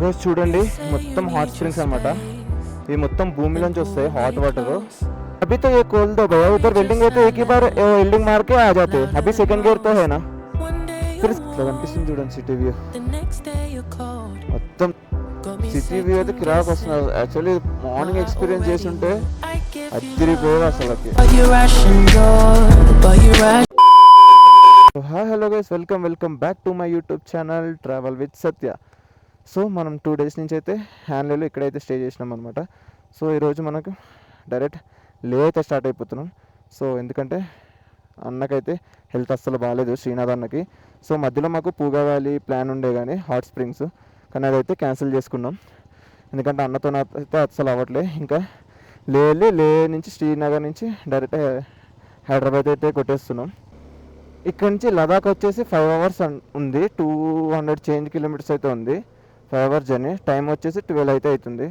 రోజు చూడండి మొత్తం హాట్ స్ప్రింగ్స్ అనమాట. ఇవి మొత్తం భూమిలోంచి వస్తాయి హాట్ వాటర్. अभी तो ये खोल दो भैया, उधर बिल्डिंग है तो एक ही बार बिल्डिंग मार के आ जाते. अभी सेकंड गियर तो है ना. फिर ఇట్లా కనిపిస్తుంది చూడండి సిటీ వ్యూ. మొత్తం సిటీ వ్యూ అయితే కిరాక్ వస్తున్నారు. యాక్చువల్లీ మార్నింగ్ ఎక్స్పీరియన్స్ చేసి ఉంటే అదిరిపోయేది అసలుకి. Hi hello guys, welcome back to my YouTube channel travel with Satya. So మనం 2 days నుంచి అయితే హ్యాండ్లేలో ఇక్కడైతే స్టే చేసినాం అనమాట. సో ఈరోజు మనకు డైరెక్ట్ లే అయితే స్టార్ట్ అయిపోతున్నాం. సో ఎందుకంటే అన్నకైతే హెల్త్ అస్సలు బాగాలేదు, శ్రీనాథ్ అన్నకి. సో మధ్యలో మాకు పూగా వ్యాలీ ప్లాన్ ఉండే కానీ హాట్ స్ప్రింగ్స్, కానీ అదైతే క్యాన్సిల్ చేసుకున్నాం. ఎందుకంటే అన్నతో అయితే అస్సలు అవ్వట్లే. ఇంకా లే నుంచి శ్రీనగర్ నుంచి డైరెక్ట్ హైదరాబాద్ అయితే కొట్టేస్తున్నాం. ఇక్కడ నుంచి లదాఖ్ వచ్చేసి 5 hours ఉంది. 200 చేంజ్ కిలోమీటర్స్ అయితే ఉంది. 5 hours జర్నీ. టైం వచ్చేసి 12 అయితే అవుతుంది.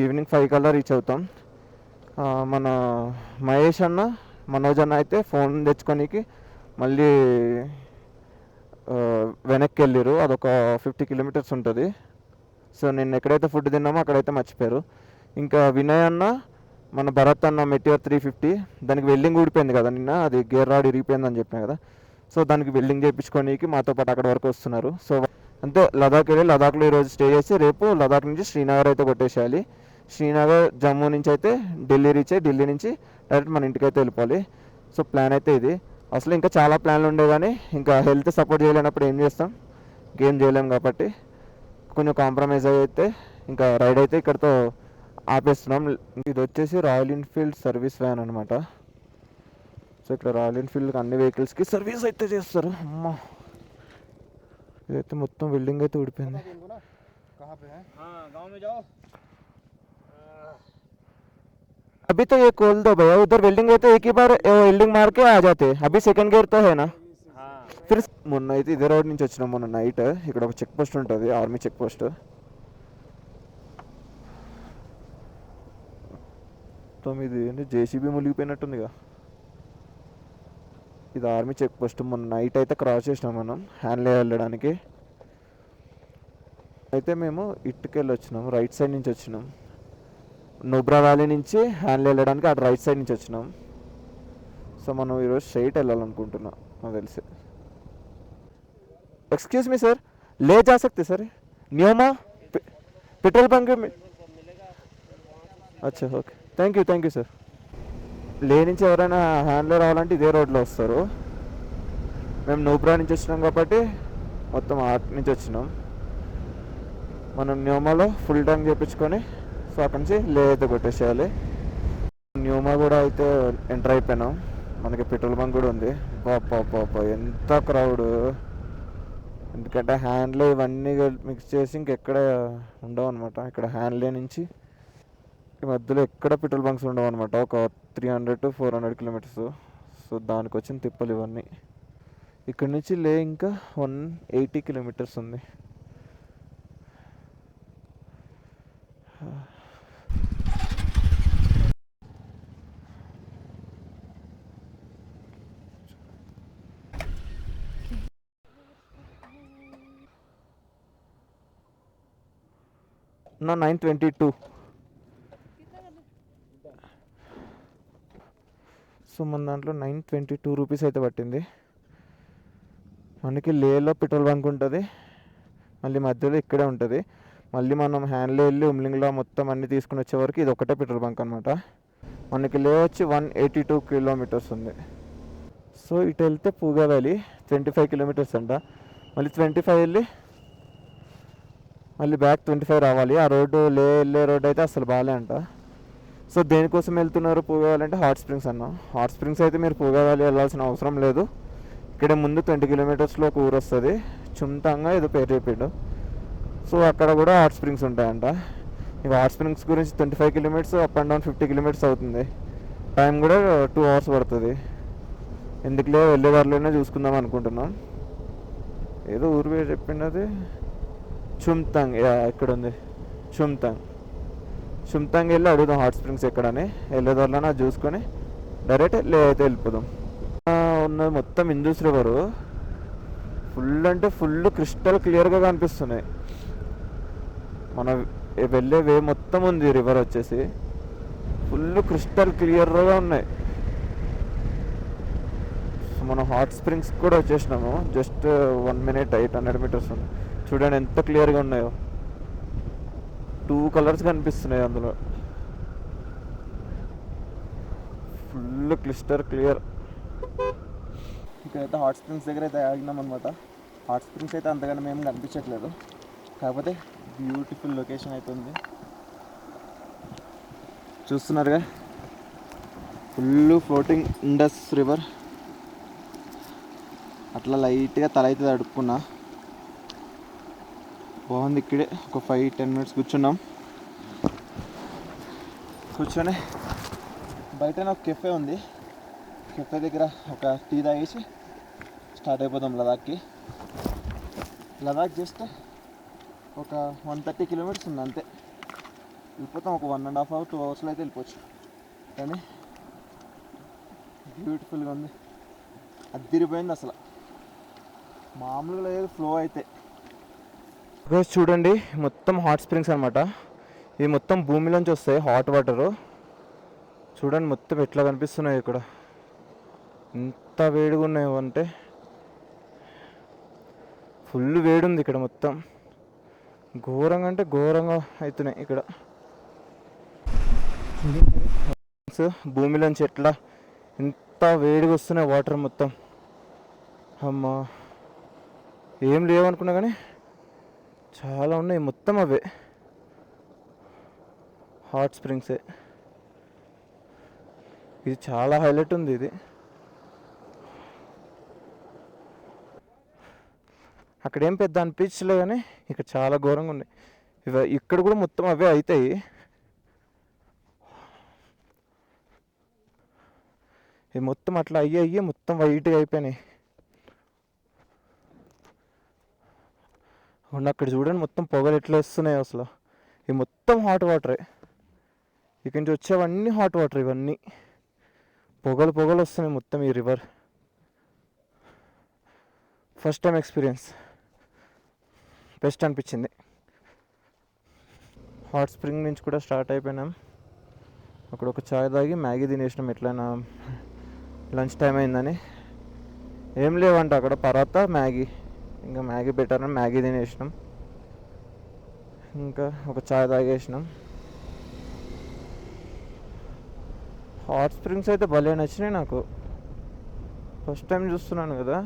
ఈవినింగ్ 5 కల్లా రీచ్ అవుతాం. మన మహేష్ అన్న, మనోజ్ అన్న అయితే ఫోన్ తెచ్చుకోనికి మళ్ళీ వెనక్కి వెళ్ళారు. అదొక 50 kilometers ఉంటుంది. సో నేను ఎక్కడైతే ఫుడ్ తిన్నామో అక్కడైతే మర్చిపోయారు. ఇంకా వినయ్ అన్న, మన భరత్ అన్న మెటియర్ 350 దానికి వెల్డింగ్ ఊడిపోయింది కదా నిన్న, అది గేర్ రాడ్ ఇరిగిపోయిందని చెప్పినా కదా. సో దానికి వెల్డింగ్ చేయించుకోనికి మాతో పాటు అక్కడ వరకు వస్తున్నారు. సో అంతే, లదాఖ్ వెళ్ళి లదాఖ్లో ఈరోజు స్టే చేసి రేపు లదాఖ్ నుంచి శ్రీనగర్ అయితే కొట్టేసేయాలి. శ్రీనగర్ జమ్మూ నుంచి అయితే ఢిల్లీ రీచ్ అయ్యి ఢిల్లీ నుంచి డైరెక్ట్ మన ఇంటికి అయితే వెళ్ళిపోవాలి. సో ప్లాన్ అయితే ఇది. అసలు ఇంకా చాలా ప్లాన్లు ఉండే కానీ ఇంకా హెల్త్ సపోర్ట్ చేయలేనప్పుడు ఏం చేస్తాం, గేమ్ చేయలేం కాబట్టి కొంచెం కాంప్రమైజ్ అయితే ఇంకా రైడ్ అయితే ఇక్కడితో ఆపేస్తున్నాం. ఇది వచ్చేసి రాయల్ ఎన్ఫీల్డ్ సర్వీస్ వ్యాన్ అనమాట. సో ఇక్కడ రాయల్ ఎన్ఫీల్డ్కి అన్ని వెహికల్స్కి సర్వీస్ అయితే చేస్తారు. అమ్మ, ఇదైతే మొత్తం బిల్డింగ్ అయితే ఊడిపోయింది. अभी तो ये खोल दो भैया, उधर बिल्डिंग है तो एक ही बार बिल्डिंग मार के आ जाते. अभी सेकंड गियर तो है ना. फिर మొన్న అయితే ఇదే రోడ్ నుంచి వచ్చినాం. మొన్న నైట్ ఇక్కడ ఒక చెక్ పోస్ట్ ఉంటుంది, ఆర్మీ చెక్ పోస్ట్. ఇది ఏంటి జేసీబీ మునిగిపోయినట్టుందిగా. ఇది ఆర్మీ చెక్ పోస్ట్. మొన్న నైట్ అయితే క్రాస్ చేసినాం మనం హ్యాండ్లే వెళ్ళడానికి. అయితే మేము ఇటుకెళ్ళి వచ్చినాం, రైట్ సైడ్ నుంచి వచ్చినాం. నుబ్రా వ్యాలీ నుంచి హ్యాండ్లే వెళ్ళడానికి అటు రైట్ సైడ్ నుంచి వచ్చినాం. సో మనం ఈరోజు స్ట్రైట్ వెళ్ళాలనుకుంటున్నాం నాకు తెలిసి. ఎక్స్క్యూజ్ మీ సార్, లే जा सकते सर? न्योमा पेट्रोल पंप में. अच्छा ఓకే, థ్యాంక్ యూ సార్. లే నుంచి ఎవరైనా హ్యాండ్లే రావాలంటే ఇదే రోడ్లో వస్తారు. మేము నూబ్రా నుంచి వచ్చినాం కాబట్టి మొత్తం అటు నుంచి వచ్చినాం. మనం న్యూమాలో ఫుల్ ట్యాంక్ చేయించుకొని సో అక్కడి నుంచి లే అయితే కొట్టేసేయాలి. న్యూమా కూడా అయితే ఎంటర్ అయిపోయినాం. మనకి పెట్రోల్ బంక్ కూడా ఉంది. పాప ఎంత క్రౌడ్. ఎందుకంటే హ్యాండ్లే ఇవన్నీ మిక్స్ చేసి ఇంకెక్కడ ఉండవు అనమాట. ఇక్కడ హ్యాండ్లే నుంచి ఈ మధ్యలో ఎక్కడ పెట్రోల్ బంక్స్ ఉండవు అనమాట. ఒక 300 to 400 kilometers. సో దానికి వచ్చిన తిప్పలు ఇవన్నీ. ఇక్కడ నుంచి లే ఇంకా 180 kilometers ఉంది. నా 922. సో మన దాంట్లో 922 రూపీస్ అయితే పట్టింది. మనకి లేలో పెట్రోల్ బంక్ ఉంటుంది, మళ్ళీ మధ్యలో ఇక్కడే ఉంటుంది. మళ్ళీ మనం హ్యాండ్లే వెళ్ళి ఉమ్లింగ్లో మొత్తం అన్నీ తీసుకుని వచ్చే వరకు ఇది ఒకటే పెట్రోల్ బంక్ అనమాట. మనకి లే వచ్చి 182 kilometers ఉంది. సో ఇటు వెళ్తే పూగా వ్యాలీ 25 kilometers అంట. మళ్ళీ 25 వెళ్ళి మళ్ళీ బ్యాక్ 25 రావాలి. ఆ రోడ్డు వెళ్ళే రోడ్డు అయితే అసలు బాగాలే అంట. సో దేనికోసం వెళ్తున్నారు పూగా వ్యాలీ అంటే హాట్ స్ప్రింగ్స్ అన్న. హాట్ స్ప్రింగ్స్ అయితే మీరు పూగా వ్యాలీ వెళ్ళాల్సిన అవసరం లేదు. ఇక్కడ ముందు 20 kilometersలో ఒక ఊరు వస్తుంది, చుంతంగా ఏదో పేరు చెప్పిండు. సో అక్కడ కూడా హాట్ స్ప్రింగ్స్ ఉంటాయంట. ఇక హాట్ స్ప్రింగ్స్ గురించి 25 kilometers up and down 50 kilometers అవుతుంది. టైం కూడా 2 hours పడుతుంది. ఎందుకులే వెళ్ళేదారిలోనే చూసుకుందాం అనుకుంటున్నాం. ఏదో ఊరు పేరు చెప్పింది, చుమ్తాంగ్. ఇక్కడ ఉంది చుమ్తాంగ్ వెళ్ళి అడుగుదాం హాట్ స్ప్రింగ్స్ ఎక్కడని. వెళ్ళేదారిలోనే అది చూసుకొని డైరెక్ట్ లే అయితే వెళ్ళిపోదాం. ఉన్నది మొత్తం ఇందూస్ రివరు. ఫుల్ అంటే ఫుల్ క్రిస్టల్ క్లియర్గా కనిపిస్తున్నాయి. మన వెళ్ళే వే మొత్తం ఉంది రివర్ వచ్చేసి, ఫుల్ క్రిస్టల్ క్లియర్గా ఉన్నాయి. మనం హాట్ స్ప్రింగ్స్ కూడా వచ్చేసినాము. జస్ట్ 1 minute 800 meters ఉంది. చూడండి ఎంత క్లియర్గా ఉన్నాయో. 2 colors కనిపిస్తున్నాయి అందులో, ఫుల్ క్లిస్టర్ క్లియర్. ఇక్కడైతే హాట్ స్ప్రింగ్స్ దగ్గర అయితే ఆగినాం అనమాట. హాట్ స్ప్రింగ్స్ అయితే అంతగానో మేము కనిపించట్లేదు, కాకపోతే బ్యూటిఫుల్ లొకేషన్ అయితే ఉంది. చూస్తున్నారుగా, ఫుల్ ఫ్లోటింగ్ ఇండస్ రివర్. అట్లా లైట్గా తల అయితే అడుక్కున్నా. బాగుంది. ఇక్కడే ఒక 5-10 minutes కూర్చున్నాం. కూర్చొని బయట ఒక కెఫే ఉంది. కెఫే దగ్గర ఒక టీ తాగేసి స్టార్ట్ అయిపోదాం లదాఖ్కి. లదాఖ్ జస్ట్ ఒక 130 kilometers ఉంది అంతే. వెళ్ళిపోతాం ఒక 1.5 hours 2 hours అయితే వెళ్ళిపోవచ్చు. కానీ బ్యూటిఫుల్గా ఉంది, అద్దిరిపోయింది అసలు, మామూలుగా లేదు ఫ్లో అయితే. చూడండి మొత్తం హాట్ స్ప్రింగ్స్ అనమాట. ఇవి మొత్తం భూమిలోంచి వస్తాయి హాట్ వాటరు. చూడండి మొత్తం ఎట్లా కనిపిస్తున్నాయి ఇక్కడ, ఎంత వేడిగా ఉన్నాయో అంటే ఫుల్ వేడి ఉంది ఇక్కడ. మొత్తం ఘోరంగా అంటే ఘోరంగా అవుతున్నాయి ఇక్కడ. భూమిలోంచి ఎట్లా ఎంత వేడిగా వస్తున్నాయి వాటర్ మొత్తం. అమ్మా, ఏం లేవనుకున్నా కానీ చాలా ఉన్నాయి. మొత్తం అవే హాట్ స్ప్రింగ్సే. ఇది చాలా హైలైట్ ఉంది ఇది. అక్కడేం పెద్ద అనిపించలే కానీ ఇక్కడ చాలా ఘోరంగా ఉన్నాయి. ఇక్కడ కూడా మొత్తం అవే అవుతాయి. ఇవి మొత్తం అట్లా అయ్యి మొత్తం వైట్గా అయిపోయినాయి. అక్కడ చూడండి మొత్తం పొగలు ఎట్లా వస్తున్నాయి అసలు. ఇవి మొత్తం హాట్ వాటరే. ఇక్కడి నుంచి వచ్చేవన్నీ హాట్ వాటర్. ఇవన్నీ పొగలు పొగలు వస్తున్నాయి మొత్తం ఈ river. First time experience, best అనిపించింది. హాట్ స్ప్రింగ్ నుంచి కూడా స్టార్ట్ అయిపోయినాం. అక్కడ ఒక చాయ్ తాగి మ్యాగీ తినేసినాం. ఎట్లయినా లంచ్ టైం అయిందని. ఏం లేవంట అక్కడ, పరాతా మ్యాగీ. ఇంకా మ్యాగీ బెటర్ అని మ్యాగీ తినేసినాం. ఇంకా ఒక చాయ్ తాగేసినాం. హాట్ స్ప్రింగ్స్ అయితే భలే నచ్చినాయి నాకు. ఫస్ట్ టైం చూస్తున్నాను కదా.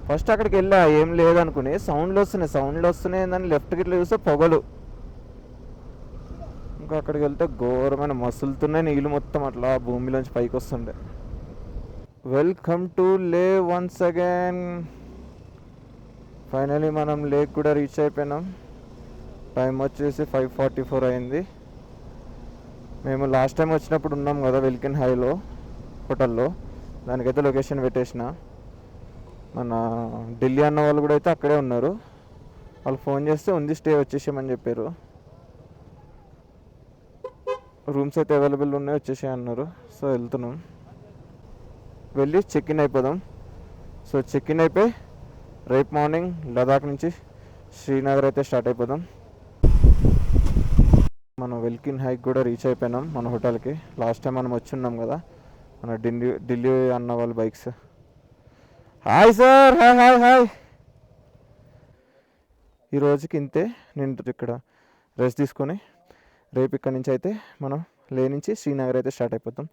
ఫస్ట్ అక్కడికి వెళ్ళా ఏం లేదనుకుని, సౌండ్లు వస్తున్నాయి అని లెఫ్ట్కి ఇట్లా చూస్తే పొగలు. ఇంకా అక్కడికి వెళ్తే ఘోరమైన మసులుతున్నాయి నీళ్ళు మొత్తం అట్లా భూమిలోంచి పైకి వస్తుండే. వెల్కమ్ టు లే వన్స్ అగైన్. ఫైనలీ మనం లేక్ కూడా రీచ్ అయిపోయినాం. టైం వచ్చేసి 5:44 అయింది. మేము లాస్ట్ టైం వచ్చినప్పుడు ఉన్నాం కదా వెల్కిన్ హైలో హోటల్లో, దానికైతే లొకేషన్ పెట్టేసిన. మన ఢిల్లీ అన్న వాళ్ళు కూడా అయితే అక్కడే ఉన్నారు. వాళ్ళు ఫోన్ చేస్తే ఉంది స్టే వచ్చేసామని చెప్పారు. రూమ్స్ అయితే అవైలబుల్ ఉన్నాయి వచ్చేసాయి అన్నారు. సో వెళ్తున్నాం, వెళ్ళి చెక్ ఇన్ అయిపోదాం. సో చెక్ ఇన్ అయిపోయి రేపు మార్నింగ్ లదాఖ్ నుంచి శ్రీనగర్ అయితే స్టార్ట్ అయిపోదాం. మనం వెల్కిన్ హైక్ కూడా రీచ్ అయిపోయినాం మన హోటల్కి. లాస్ట్ టైం మనం వచ్చి ఉన్నాం కదా మన ఢిల్లీ అన్న వాళ్ళ bikes. Hi sir, hi hi hi. ఈ రోజుకి ఇంతే. నేను ఇక్కడ రెస్ట్ తీసుకొని రేపు ఇక్కడ నుంచి అయితే మనం లే నుంచి శ్రీనగర్ అయితే స్టార్ట్ అయిపోతాం.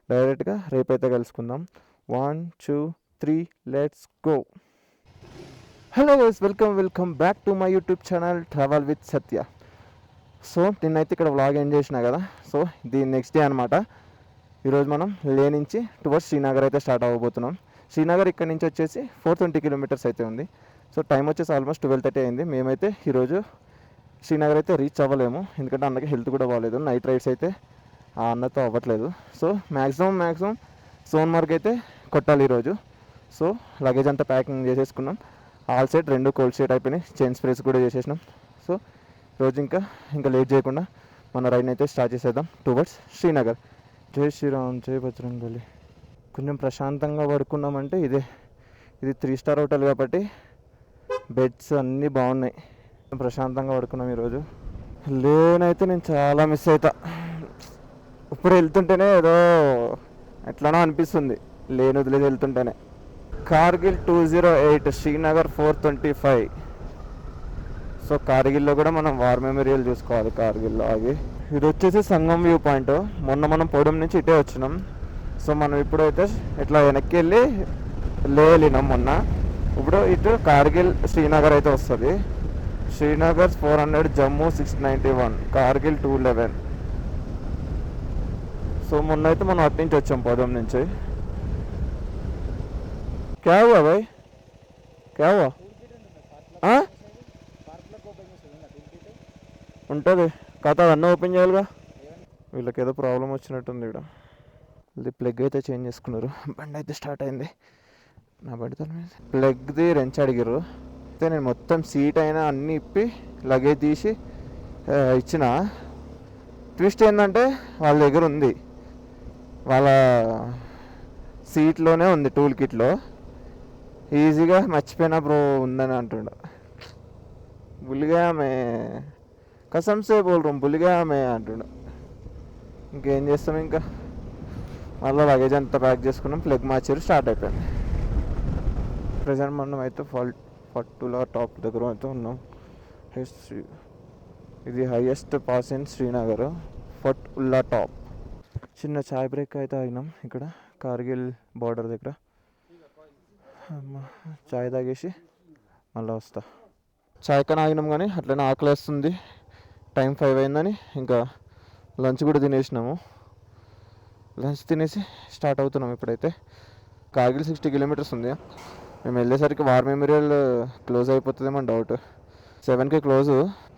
డైరెక్ట్గా రేపు అయితే కలుసుకుందాం. 1 2 3 let's go. Hello guys, welcome back to my YouTube channel travel with Satya. So నిన్నైతే ఇక్కడ వ్లాగ్ ఎండ్ చేసినా కదా. సో దీని నెక్స్ట్ డే అనమాట. ఈరోజు మనం లే నుంచి టువర్డ్స్ శ్రీనగర్ అయితే స్టార్ట్ అవ్వబోతున్నాం. శ్రీనగర్ ఇక్కడ నుంచి వచ్చేసి 420 kilometers అయితే ఉంది. సో టైం వచ్చేసి ఆల్మోస్ట్ 12:30 అయింది. మేమైతే ఈరోజు శ్రీనగర్ అయితే రీచ్ అవ్వలేము, ఎందుకంటే అన్నకి హెల్త్ కూడా బాగాలేదు. నైట్ రైడ్స్ అయితే ఆ అన్నతో అవ్వట్లేదు. సో మ్యాక్సిమం సోన్మార్గ్ అయితే కొట్టాలి ఈరోజు. సో లగేజ్ అంతా ప్యాకింగ్ చేసేసుకున్నాం. ఆల్ సైడ్ 2 కోల్డ్ స్టేట్ అయిపోయినాయి. చైన్ స్ప్రేస్ కూడా చేసేసినాం. సో రోజు ఇంకా లేట్ చేయకుండా మన రైడ్ని అయితే స్టార్ట్ చేసేద్దాం టువర్డ్స్ శ్రీనగర్. జై శ్రీరామ్, జై బజరంగబలి. కొంచెం ప్రశాంతంగా పడుకున్నామంటే ఇది 3 star హోటల్ కాబట్టి బెడ్స్ అన్నీ బాగున్నాయి. ప్రశాంతంగా పడుకున్నాం ఈరోజు. లేనైతే నేను చాలా మిస్ అవుతా. ఇప్పుడు వెళ్తుంటేనే ఏదో ఎట్లానో అనిపిస్తుంది, లేని వదిలేది వెళ్తుంటేనే. కార్గిల్ 208, శ్రీనగర్ 425. సో కార్గిల్లో కూడా మనం వార్ మెమోరియల్ చూసుకోవాలి కార్గిల్లో ఆగి. ఇది వచ్చేసి సంగం వ్యూ పాయింట్. మొన్న మనం పొడం నుంచి ఇటే వచ్చినాం. సో మనం ఇప్పుడైతే ఇట్లా వెనక్కి వెళ్ళి వెళ్ళినాం మొన్న. ఇప్పుడు ఇటు కార్గిల్ శ్రీనగర్ అయితే వస్తుంది. శ్రీనగర్ 400, జమ్మూ 691, కార్గిల్ 211. సో మొన్న అయితే మనం అటు నుంచి వచ్చాం పొడం నుంచి. క్యా హువా భాయ్, క్యా హువా? ఉంటుంది కాదు, అన్నీ ఓపెన్ చేయాలిగా. వీళ్ళకి ఏదో ప్రాబ్లం వచ్చినట్టుంది ఇక్కడ. ఇది ప్లగ్ అయితే చేంజ్ చేసుకున్నారు. బండి అయితే స్టార్ట్ అయింది. నా బండి తల మీద ప్లగ్ది రెంచ్ అడిగారు. అయితే నేను మొత్తం సీట్ అయినా అన్నీ ఇప్పి లగేజ్ తీసి ఇచ్చిన. ట్విస్ట్ ఏంటంటే వాళ్ళ దగ్గర ఉంది, వాళ్ళ సీట్లోనే ఉంది, టూల్ కిట్లో. ఈజీగా మర్చిపోయినా బ్రో ఉందని అంటుండ. బుల్లిగా మే కసంసే బోల్రం, బుల్లిగా మే అంటుండ. ఇంకేం చేస్తాం, ఇంకా మళ్ళీ లగేజ్ అంతా ప్యాక్ చేసుకున్నాం, ప్లగ్ మార్చారు, స్టార్ట్ అయిపోయింది. ప్రజెంట్ మనం అయితే ఫట్టులా టాప్ దగ్గర అయితే ఉన్నాం. ఇది హైయెస్ట్ పాస్ ఇన్ శ్రీనగర్, ఫట్ ఉల్లా టాప్. చిన్న చాయ్ బ్రేక్ అయితే ఆగినాం ఇక్కడ కార్గిల్ బార్డర్ దగ్గర. చాయ్ తాగేసి మళ్ళీ వస్తా. చాయ్ కన్నా ఆగినాం కానీ అట్లనే ఆకలి వేస్తుంది. టైం 5 అయిందని ఇంకా లంచ్ కూడా తినేసినాము. లంచ్ తినేసి స్టార్ట్ అవుతున్నాం ఇప్పుడైతే. కార్గిల్ 60 కిలోమీటర్స్ ఉంది. మేము వెళ్ళేసరికి వార్ మెమోరియల్ క్లోజ్ అయిపోతుందేమో డౌట్. 7కి క్లోజ్.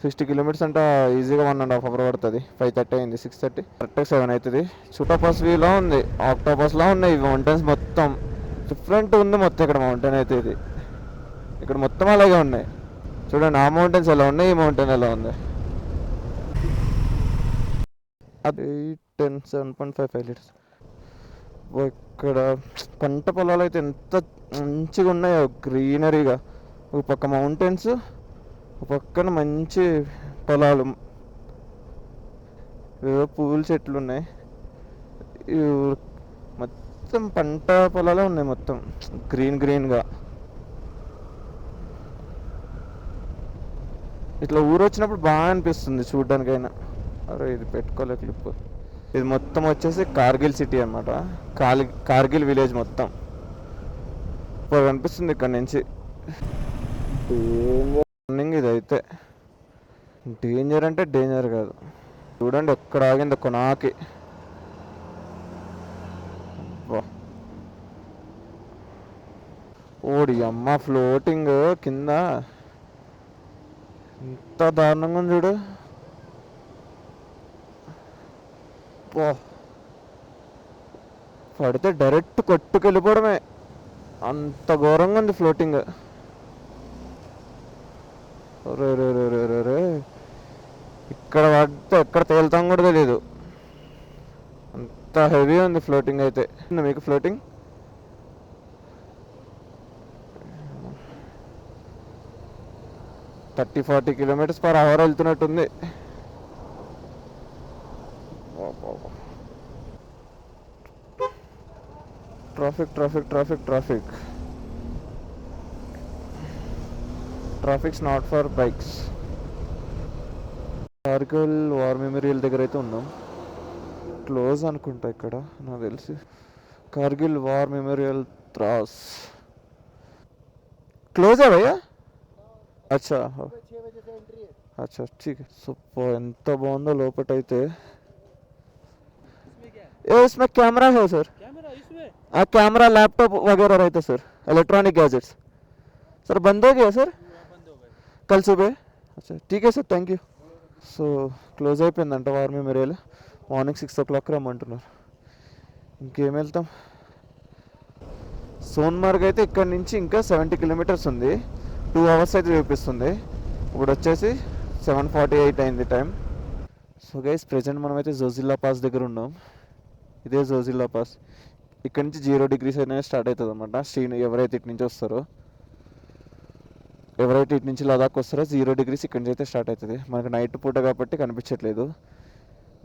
60 కిలోమీటర్స్ అంటే ఈజీగా 1.5 hours పడుతుంది. 5:30 అయింది, 6:30 కరెక్ట్గా 7 అవుతుంది. చుటాపాస్ వ్యూలో ఉంది, ఆక్టోపస్లో ఉన్నాయి మౌంటైన్స్. మొత్తం డిఫరెంట్ ఉంది మొత్తం ఇక్కడ మౌంటైన్ అయితే. ఇది ఇక్కడ మొత్తం అలాగే ఉన్నాయి. చూడండి, ఆ మౌంటైన్స్ ఎలా ఉన్నాయి, ఈ మౌంటైన్ ఎలా ఉంది. అది 7.55 లీటర్స్. ఇక్కడ పంట పొలాలు అయితే ఎంత మంచిగా ఉన్నాయో, గ్రీనరీగా. ఒక పక్క మౌంటైన్స్, ఒక పక్కన మంచి పొలాలు, ఏవో పూల చెట్లు ఉన్నాయి. మొత్తం పంట పొలాలే ఉన్నాయి, మొత్తం గ్రీన్గా. ఇట్లా ఊరు వచ్చినప్పుడు బాగా అనిపిస్తుంది చూడ్డానికైనా. అరే ఇది పెట్టుకోలే క్లిప్. ఇది మొత్తం వచ్చేసి కార్గిల్ సిటీ అనమాట, కార్గిల్ విలేజ్ మొత్తం ఇప్పుడు కనిపిస్తుంది ఇక్కడ నుంచి. రన్నింగ్ ఇది అయితే డేంజర్ అంటే డేంజర్ కాదు. చూడండి ఎక్కడ ఆగింది కొనాకి. ఓడి అమ్మ, ఫ్లోటింగ్ కింద ఎంత దారుణంగా ఉంది చూడు. పడితే డైరెక్ట్ కొట్టుకెళ్ళిపోవడమే, అంత ఘోరంగా ఉంది ఫ్లోటింగ్. రే ఇక్కడ పడితే ఎక్కడ తేలుతాం కూడా తెలీదు, అంత హెవీ ఉంది ఫ్లోటింగ్ అయితే. మీకు ఫ్లోటింగ్ 30-40 km/h వెళ్తున్నట్టుంది. Traffics not for bikes. Kargil war memorial దగ్గర అయితే ఉన్నాం. క్లోజ్ అనుకుంటా ఇక్కడ నాకు తెలిసి. Kargil war memorial Dras close భయ్యా. అచ్చా అచ్చా ठीक है. సూపర్, ఎంత బాగుందో లోపటైతే. ये इसमें कैमरा है सर, कैमरा लैपटॉप वगैरह रहता सर, इलेक्ट्रॉनिक गैजेट्स सर. बंद हो गया सर कल सुबह? अच्छा ठीक है sir, thank you. So close అయిపోయిందంట వార్ మెమోరియల్. మార్నింగ్ 6 o'clock రమ్మంటున్నారు. ఇంకేం వెళ్తాం. సోన్మార్గ్ అయితే ఇక్కడ నుంచి ఇంకా 70 kilometers ఉంది. 2 hours అయితే చూపిస్తుంది. ఇప్పుడు వచ్చేసి 7:48 అయింది టైం. సో గైస్ ప్రెజెంట్ మనమైతే జోజిల్లా పాస్ దగ్గర ఉన్నాం. ఇదే జోజిల్లా పాస్. ఇక్కడ నుంచి 0 degrees అయినా స్టార్ట్ అవుతుంది అనమాట. ఎవరైతే ఇటు నుంచి వస్తారో ఎవరైతే ఇటు నుంచి లదాఖ్ వస్తారో 0 degrees ఇక్కడి నుంచి అయితే స్టార్ట్ అవుతుంది. మనకు నైట్ పూట కాబట్టి కనిపించట్లేదు.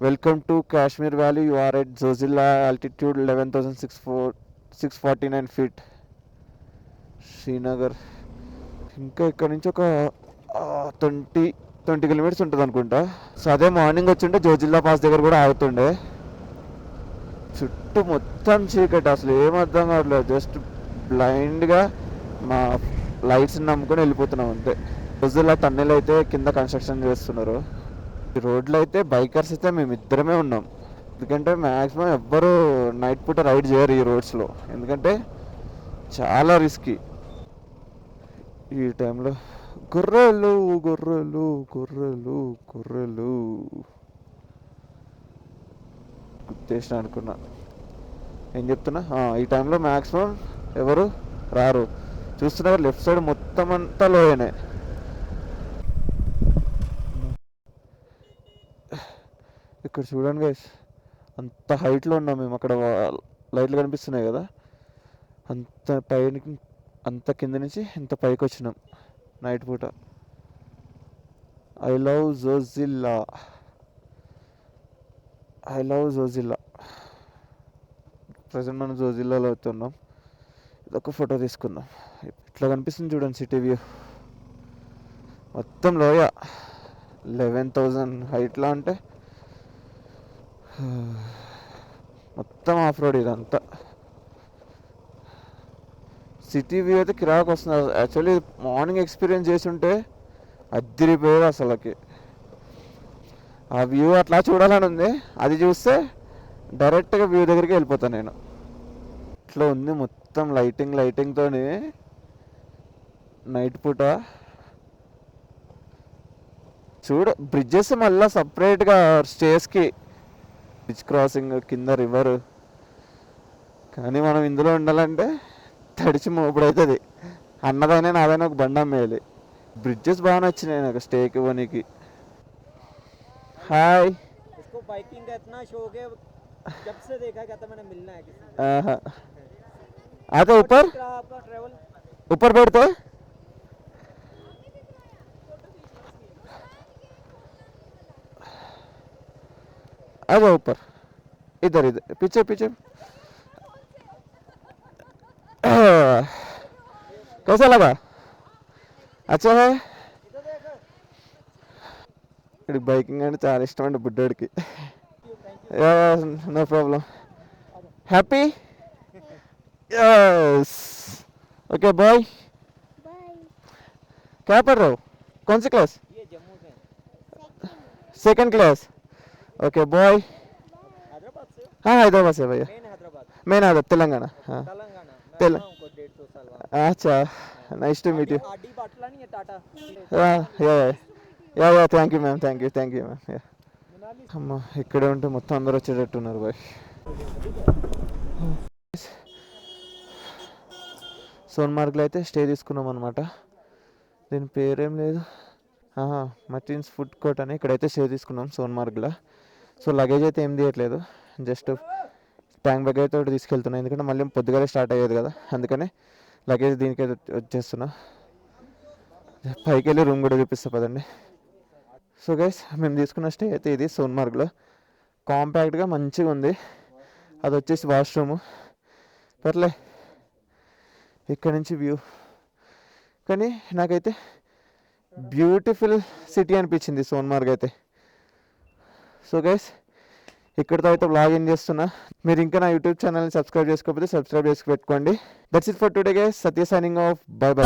Welcome to Kashmir valley, you are at Zojila, altitude 11,649 feet, Srinagar. ఇంకా ఇక్కడ నుంచి ఒక 20 kilometers ఉంటుంది అనుకుంటా. సో అదే మార్నింగ్ వచ్చింటే జోజిల్లా పాస్ దగ్గర కూడా ఆగుతుండే. చుట్టూ మొత్తం చీకటి, అసలు ఏం అర్థం కావట్లేదు. జస్ట్ బ్లైండ్గా మా లైట్స్ నమ్ముకొని వెళ్ళిపోతున్నాం అంతే. జోజిల్లా టన్నెల్ అయితే కింద కన్స్ట్రక్షన్ చేస్తున్నారు. ఈ రోడ్లో అయితే బైకర్స్ అయితే మేము ఇద్దరమే ఉన్నాం. ఎందుకంటే మ్యాక్సిమం ఎవ్వరు నైట్ పూట రైడ్ చేయరు ఈ రోడ్స్లో, ఎందుకంటే చాలా రిస్కీ. ఈ టైంలో గొర్రెలు గొర్రెలు గొర్రెలు గొర్రెలు గుర్తేసిన అనుకున్నా. ఏం చెప్తున్నా, ఈ టైంలో మ్యాక్సిమం ఎవరు రారు. చూస్తున్నారు లెఫ్ట్ సైడ్ మొత్తం అంతా లోయనే. ఇక్కడ చూడండి గైస్, అంత హైట్లో ఉన్నాం మేము. అక్కడ లైట్లు కనిపిస్తున్నాయి కదా, అంత పైకి, అంత కింద నుంచి ఇంత పైకి వచ్చినాం నైట్ పూట. I love Zojila, I love Zojila. Present మనం జోజిల్లాలో అవుతున్నాం. ఇదొక ఫోటో తీసుకుందాం. ఇట్లా కనిపిస్తుంది చూడండి సిటీ వ్యూ. మొత్తం లోయ, 11,000 హైట్లో అంటే మొత్తం ఆఫ్ రోడ్ ఇదంతా. సిటీ వ్యూ అయితే కిరాకు వస్తుంది. యాక్చువల్లీ మార్నింగ్ ఎక్స్పీరియన్స్ చేసి ఉంటే అదిరిపోయేది అసలుకి. ఆ వ్యూ అట్లా చూడాలని ఉంది, అది చూస్తే డైరెక్ట్గా వ్యూ దగ్గరికి వెళ్ళిపోతాను నేను. ఇట్లా ఉంది మొత్తం లైటింగ్తో నైట్ పూట. బ్రిడ్జెస్ మళ్ళీ సపరేట్గా స్టేస్కి, బ్రిడ్జ్ క్రాసింగ్ కింద రివర్. కానీ మనం ఇందులో ఉండాలంటే తడిచి మోపుడవుతుంది. అన్నదైనా నాదైనా ఒక బండి అమ్మేయాలి. బ్రిడ్జెస్ బాగా నచ్చినాయి నాకు స్టేకి పోనీకి. హాయ్, आता ऊपर ऊपर बैठते आ जाओ ऊपर, इधर इधर पीछे पीछे. कैसा लगा? अच्छा है. ఇక్కడికి బైకింగ్ అంటే చాలా ఇష్టం అండి బుడ్డోడికి. No problem. Happy? Yes. Okay bye. क्या पढ़ रहे हो? कौन सी क्लास? ये जम्मू से second class. Okay bye. Hyderabad से. हाँ हैदराबाद से भैया. मेन हैदराबाद. तेलंगाना. हाँ तेलंगाना. तेल मैं को 1.5-2 साल बाद. अच्छा, नाइस टू मीट यू. आरडी बाटला नहीं है टाटा. Yeah thank you ma'am, thank you ma'am. Yeah అమ్మ, ఇక్కడే ఉంటే మొత్తం అందరూ వచ్చేటట్టున్నారు బాయ్. సోన్మార్గ్లో అయితే స్టే తీసుకున్నాం అనమాట. దీని పేరేం లేదు, మర్చిన్స్ ఫుడ్ కోర్ట్ అని. ఇక్కడైతే స్టే తీసుకున్నాం సోన్మార్గ్లో. సో లగేజ్ అయితే ఏం తీయట్లేదు, జస్ట్ ట్యాంక్ బ్యాగ్ అయితే ఒకటి తీసుకెళ్తున్నాను, ఎందుకంటే మళ్ళీ పొద్దుగానే స్టార్ట్ అయ్యేది కదా, అందుకనే లగేజ్ దీనికైతే వచ్చేస్తున్నా. పైకి వెళ్ళి రూమ్ కూడా చూపిస్తా పదండి. సో గైస్, మేము తీసుకున్న స్టే అయితే ఇది సోన్మార్గ్లో. కాంపాక్ట్గా మంచిగా ఉంది. అది వచ్చేసి వాష్రూము. పర్లే, ఇక్కడ నుంచి వ్యూ. కానీ నాకైతే బ్యూటిఫుల్ సిటీ అనిపించింది సోన్మార్గ్ అయితే. సో గైస్, ఇక్కడితో అయితే బ్లాగ్ ఏం చేస్తున్నా. మీరు ఇంకా నా యూట్యూబ్ ఛానల్ని సబ్స్క్రైబ్ చేసుకోకపోతే సబ్స్క్రైబ్ చేసి పెట్టుకోండి. That's it for today guys. Satya signing off. By by.